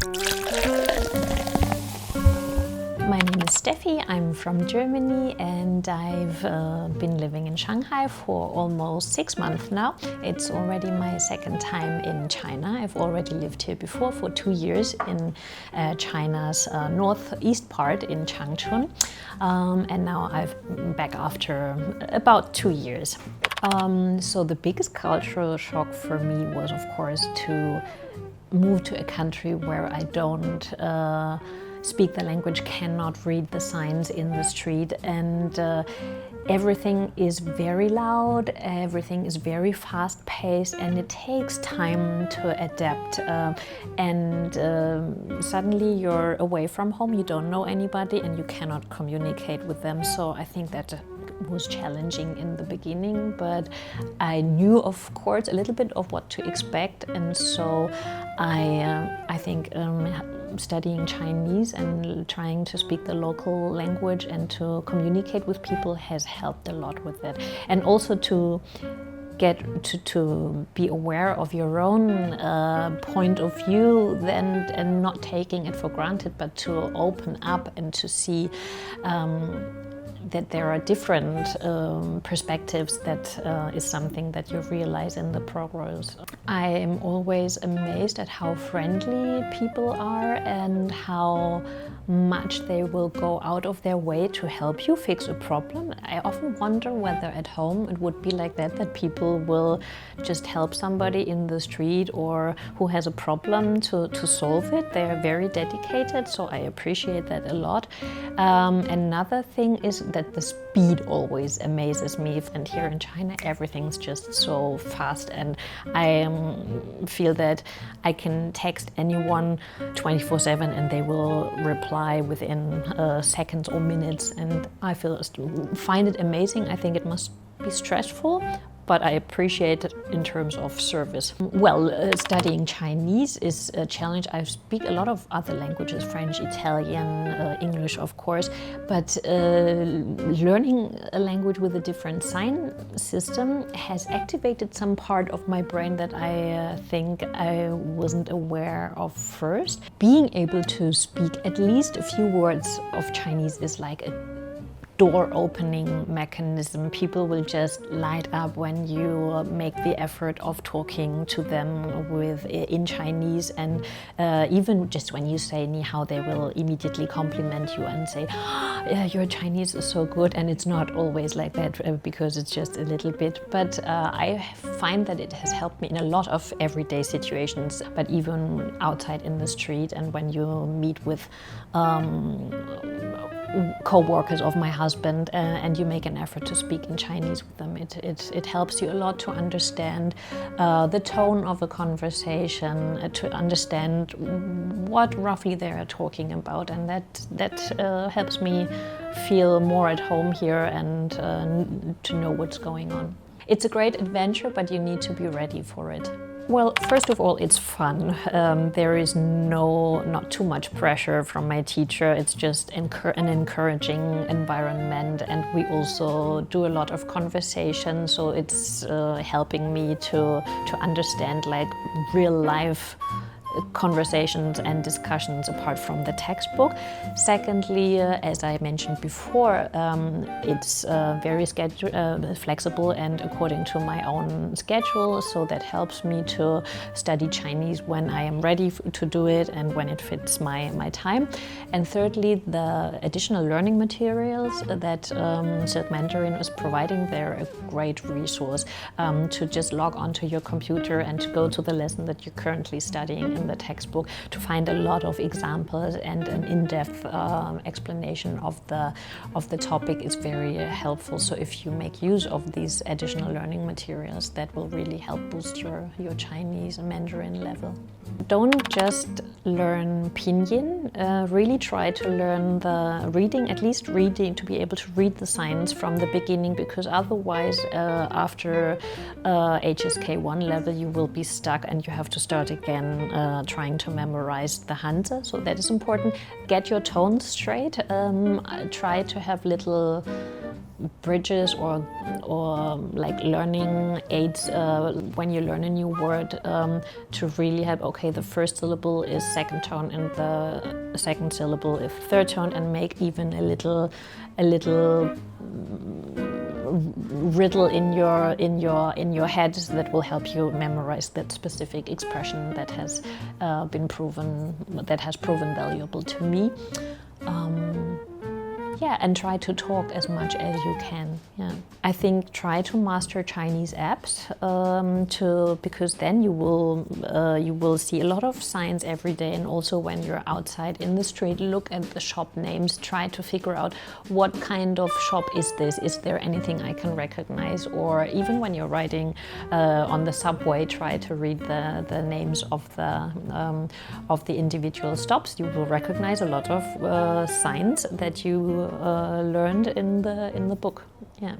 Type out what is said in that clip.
My name is Steffi, I'm from Germany and I've been living in Shanghai for almost 6 months now. It's already my second time in China. I've already lived here before for 2 years in China's northeast part in Changchun, and now I'm back after about 2 years. So the biggest cultural shock for me was, of course, to move to a country where I don't speak the language, cannot read the signs in the street, and everything is very loud, everything is very fast-paced, and it takes time to adapt. Suddenly you're away from home, you don't know anybody, and you cannot communicate with them. So I think that was challenging in the beginning, but I knew, of course, a little bit of what to expect, and so I think studying Chinese and trying to speak the local language and to communicate with people has helped a lot with that, and also to get to be aware of your own point of view then, and not taking it for granted, but to open up and to see that there are different perspectives. That is something that you realize in the progress. I am always amazed at how friendly people are and how much they will go out of their way to help you fix a problem. I often wonder whether at home it would be like that people will just help somebody in the street or who has a problem to solve it. They are very dedicated, so I appreciate that a lot. Another thing is that the speed always amazes me, and here in China everything's just so fast, and I feel that I can text anyone 24/7 and they will reply within seconds or minutes, and I find it amazing. I think it must be stressful, but I appreciate it in terms of service. Well, studying Chinese is a challenge. I speak a lot of other languages, French, Italian, English, of course, but learning a language with a different sign system has activated some part of my brain that I think I wasn't aware of first. Being able to speak at least a few words of Chinese is like a door opening mechanism. People will just light up when you make the effort of talking to them in Chinese, and even just when you say ni hao, they will immediately compliment you and say, "Oh, your Chinese is so good." And it's not always like that because it's just a little bit, but I find that it has helped me in a lot of everyday situations, but even outside in the street, and when you meet with co-workers of my husband and you make an effort to speak in Chinese with them, it helps you a lot to understand the tone of a conversation, to understand what roughly they are talking about, and that helps me feel more at home here and to know what's going on. It's a great adventure, but you need to be ready for it. Well, first of all, it's fun. There is not too much pressure from my teacher. It's just an encouraging environment, and we also do a lot of conversation, so it's helping me to understand like real life conversations and discussions apart from the textbook. Secondly, as I mentioned before, it's very flexible and according to my own schedule, so that helps me to study Chinese when I am ready to do it and when it fits my time. And thirdly, the additional learning materials that Silk Mandarin is providing, they're a great resource to just log onto your computer and to go to the lesson that you're currently studying in the textbook, to find a lot of examples and an in-depth explanation of the topic is very helpful. So if you make use of these additional learning materials, that will really help boost your Chinese and Mandarin level. Don't just learn pinyin, really try to learn the reading, at least reading, to be able to read the signs from the beginning, because otherwise after HSK1 level you will be stuck and you have to start again trying to memorize the Hanzi. So that is important. Get your tones straight, try to have little bridges or like learning aids when you learn a new word to really have, okay, the first syllable is second tone and the second syllable is third tone, and make even a little riddle in your head that will help you memorize that specific expression that has proven valuable to me. Yeah, and try to talk as much as you can. Yeah, I think try to master Chinese apps because then you will see a lot of signs every day, and also when you're outside in the street, look at the shop names. Try to figure out what kind of shop is this. Is there anything I can recognize? Or even when you're riding on the subway, try to read the names of the individual stops. You will recognize a lot of signs that you learned in the book. Yeah.